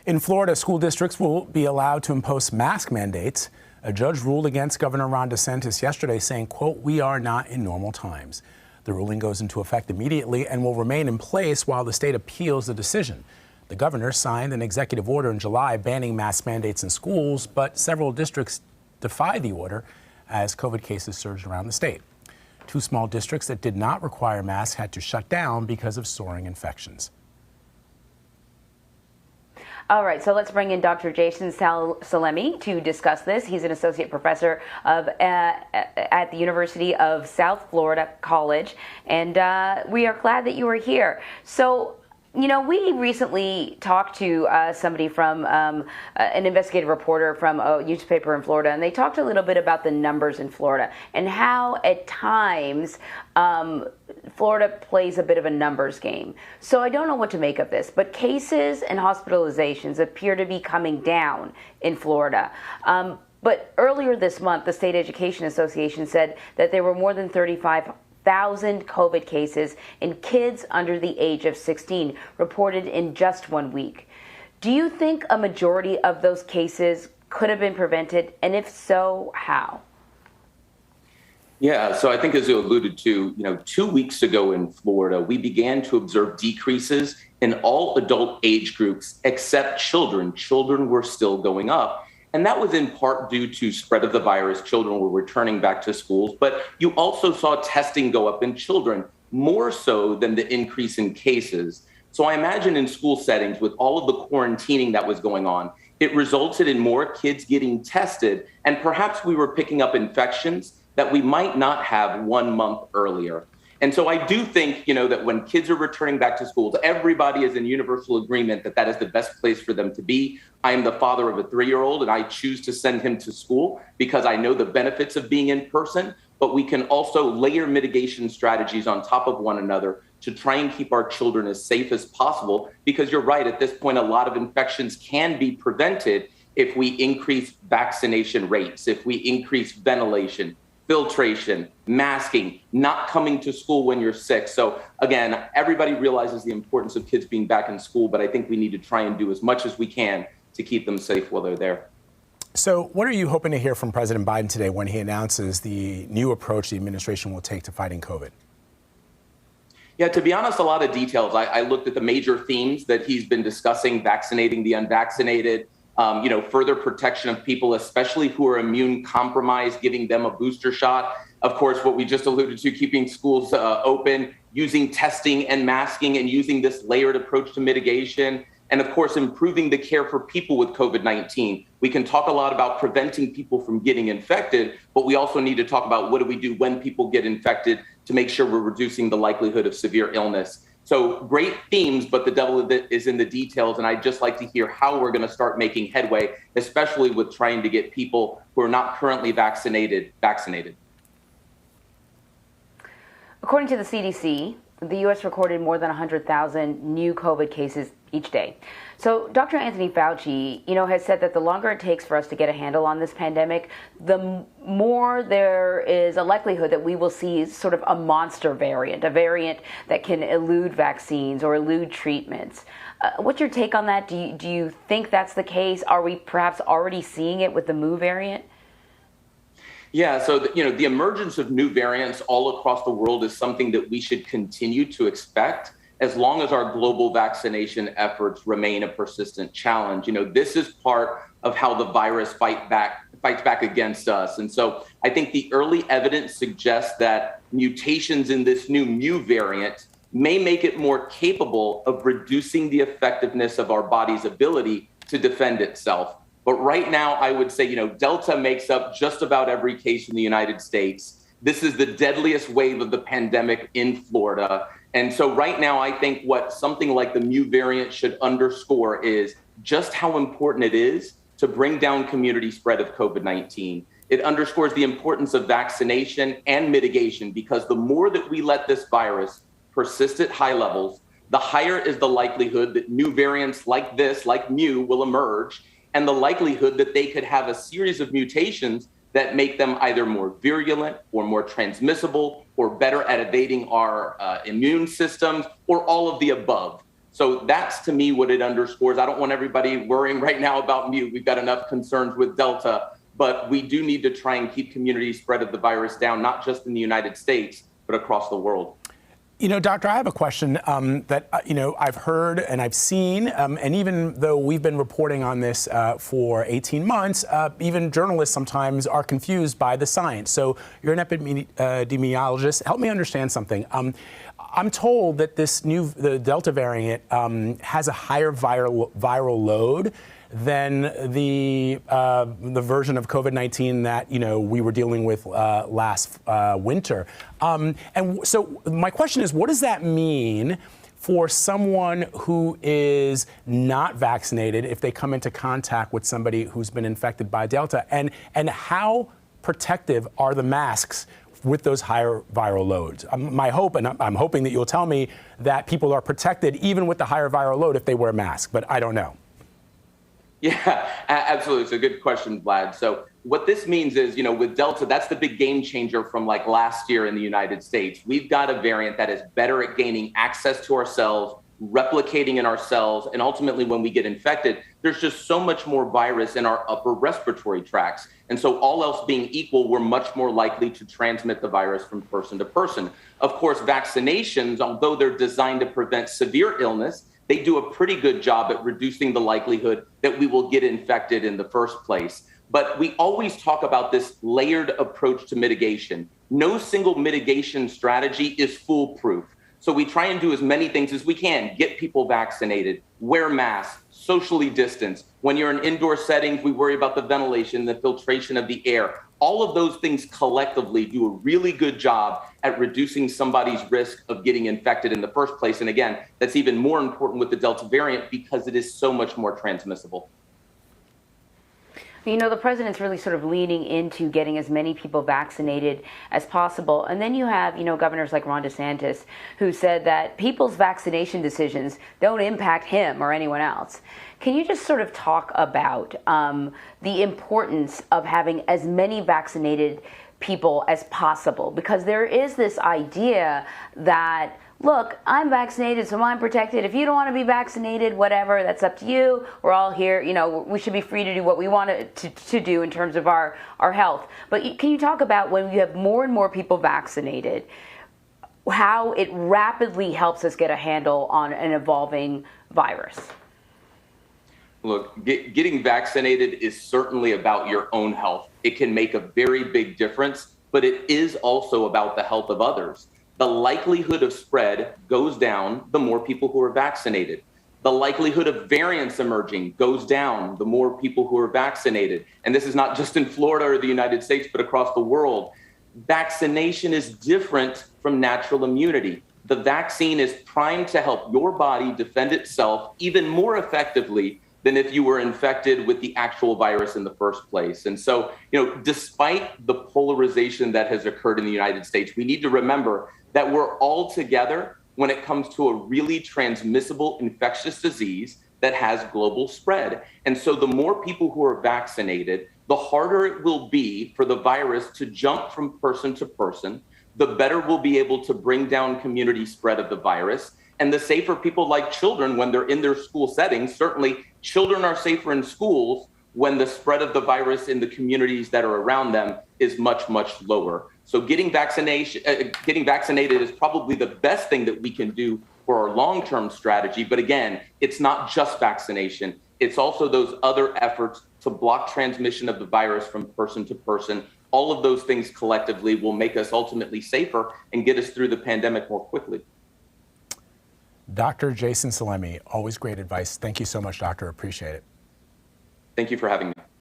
In Florida, school districts will be allowed to impose mask mandates. A judge ruled against Governor Ron DeSantis yesterday, saying, quote, "We are not in normal times." The ruling goes into effect immediately and will remain in place while the state appeals the decision. The governor signed an executive order in July banning mask mandates in schools, but several districts defied the order as COVID cases surged around the state. Two small districts that did not require masks had to shut down because of soaring infections. All right, so let's bring in Dr. Jason Salemi to discuss this. He's an associate professor at the University of South Florida College, and we are glad that you are here. So, you know, we recently talked to somebody from an investigative reporter from a newspaper in Florida, and they talked a little bit about the numbers in Florida and how at times Florida plays a bit of a numbers game. So I don't know what to make of this, but cases and hospitalizations appear to be coming down in Florida. But earlier this month, the State Education Association said that there were more than 35,000 COVID cases in kids under the age of 16 reported in just 1 week. Do you think a majority of those cases could have been prevented? And if so, how? Yeah, so I think as you alluded to, 2 weeks ago in Florida, we began to observe decreases in all adult age groups except children. Children were still going up. And that was in part due to spread of the virus. Children were returning back to schools, but you also saw testing go up in children, more so than the increase in cases. So I imagine in school settings with all of the quarantining that was going on, it resulted in more kids getting tested, and perhaps we were picking up infections that we might not have 1 month earlier. And so I do think, that when kids are returning back to schools, everybody is in universal agreement that that is the best place for them to be. I am the father of a 3-year-old, and I choose to send him to school because I know the benefits of being in person, but we can also layer mitigation strategies on top of one another to try and keep our children as safe as possible, because you're right, at this point, a lot of infections can be prevented if we increase vaccination rates, if we increase ventilation, filtration, masking, not coming to school when you're sick. So again, everybody realizes the importance of kids being back in school, but I think we need to try and do as much as we can to keep them safe while they're there. So what are you hoping to hear from President Biden today when he announces the new approach the administration will take to fighting COVID? Yeah, to be honest, a lot of details. I looked at the major themes that he's been discussing: vaccinating the unvaccinated, further protection of people, especially who are immune compromised, giving them a booster shot. Of course, what we just alluded to, keeping schools open, using testing and masking, and using this layered approach to mitigation. And of course, improving the care for people with COVID-19. We can talk a lot about preventing people from getting infected, but we also need to talk about what do we do when people get infected to make sure we're reducing the likelihood of severe illness. So great themes, but the devil is in the details. And I'd just like to hear how we're going to start making headway, especially with trying to get people who are not currently vaccinated. According to the CDC, the U.S. recorded more than 100,000 new COVID cases each day. So Dr. Anthony Fauci, has said that the longer it takes for us to get a handle on this pandemic, the more there is a likelihood that we will see sort of a monster variant, a variant that can elude vaccines or elude treatments. What's your take on that? Do you think that's the case? Are we perhaps already seeing it with the Mu variant? Yeah, so the emergence of new variants all across the world is something that we should continue to expect as long as our global vaccination efforts remain a persistent challenge. This is part of how the virus fights back against us. And so I think the early evidence suggests that mutations in this new Mu variant may make it more capable of reducing the effectiveness of our body's ability to defend itself. But right now, I would say, Delta makes up just about every case in the United States. This is the deadliest wave of the pandemic in Florida. And so right now, I think what something like the Mu variant should underscore is just how important it is to bring down community spread of COVID-19. It underscores the importance of vaccination and mitigation, because the more that we let this virus persist at high levels, the higher is the likelihood that new variants like this, like Mu, will emerge, and the likelihood that they could have a series of mutations that make them either more virulent or more transmissible or better at evading our immune systems, or all of the above. So that's, to me, what it underscores. I don't want everybody worrying right now about Mu. We've got enough concerns with Delta, but we do need to try and keep community spread of the virus down, not just in the United States, but across the world. You know, Doctor, I have a question that, I've heard and I've seen, and even though we've been reporting on this for 18 months, even journalists sometimes are confused by the science. So you're an epidemiologist. Help me understand something. I'm told that the Delta variant has a higher viral load than the version of COVID-19 that we were dealing with last winter. And so my question is, what does that mean for someone who is not vaccinated if they come into contact with somebody who's been infected by Delta? And how protective are the masks with those higher viral loads? My hope, and I'm hoping that you'll tell me that people are protected even with the higher viral load if they wear a mask, but I don't know. Yeah, absolutely. It's a good question, Vlad. So what this means is, with Delta, that's the big game changer from like last year in the United States. We've got a variant that is better at gaining access to our cells, replicating in our cells, and ultimately when we get infected, there's just so much more virus in our upper respiratory tracts. And so all else being equal, we're much more likely to transmit the virus from person to person. Of course, vaccinations, although they're designed to prevent severe illness, they do a pretty good job at reducing the likelihood that we will get infected in the first place. But we always talk about this layered approach to mitigation. No single mitigation strategy is foolproof. So we try and do as many things as we can. Get people vaccinated, wear masks, socially distance. When you're in indoor settings, we worry about the ventilation, the filtration of the air. All of those things collectively do a really good job at reducing somebody's risk of getting infected in the first place. And again, that's even more important with the Delta variant because it is so much more transmissible. The president's really sort of leaning into getting as many people vaccinated as possible. And then you have, governors like Ron DeSantis, who said that people's vaccination decisions don't impact him or anyone else. Can you just sort of talk about the importance of having as many vaccinated people as possible? Because there is this idea that, look, I'm vaccinated, so I'm protected. If you don't want to be vaccinated, whatever, that's up to you. We're all here. We should be free to do what we want to do in terms of our health. But can you talk about when you have more and more people vaccinated, how it rapidly helps us get a handle on an evolving virus? Look, getting vaccinated is certainly about your own health. It can make a very big difference, but it is also about the health of others. The likelihood of spread goes down the more people who are vaccinated. The likelihood of variants emerging goes down the more people who are vaccinated. And this is not just in Florida or the United States, but across the world. Vaccination is different from natural immunity. The vaccine is primed to help your body defend itself even more effectively than if you were infected with the actual virus in the first place. And so, despite the polarization that has occurred in the United States, we need to remember that we're all together when it comes to a really transmissible infectious disease that has global spread. And so the more people who are vaccinated, the harder it will be for the virus to jump from person to person, the better we'll be able to bring down community spread of the virus. And the safer people like children when they're in their school settings, certainly children are safer in schools when the spread of the virus in the communities that are around them is much, much lower. So getting vaccinated is probably the best thing that we can do for our long-term strategy. But again, it's not just vaccination. It's also those other efforts to block transmission of the virus from person to person. All of those things collectively will make us ultimately safer and get us through the pandemic more quickly. Dr. Jason Salemi, always great advice. Thank you so much, Doctor. Appreciate it. Thank you for having me.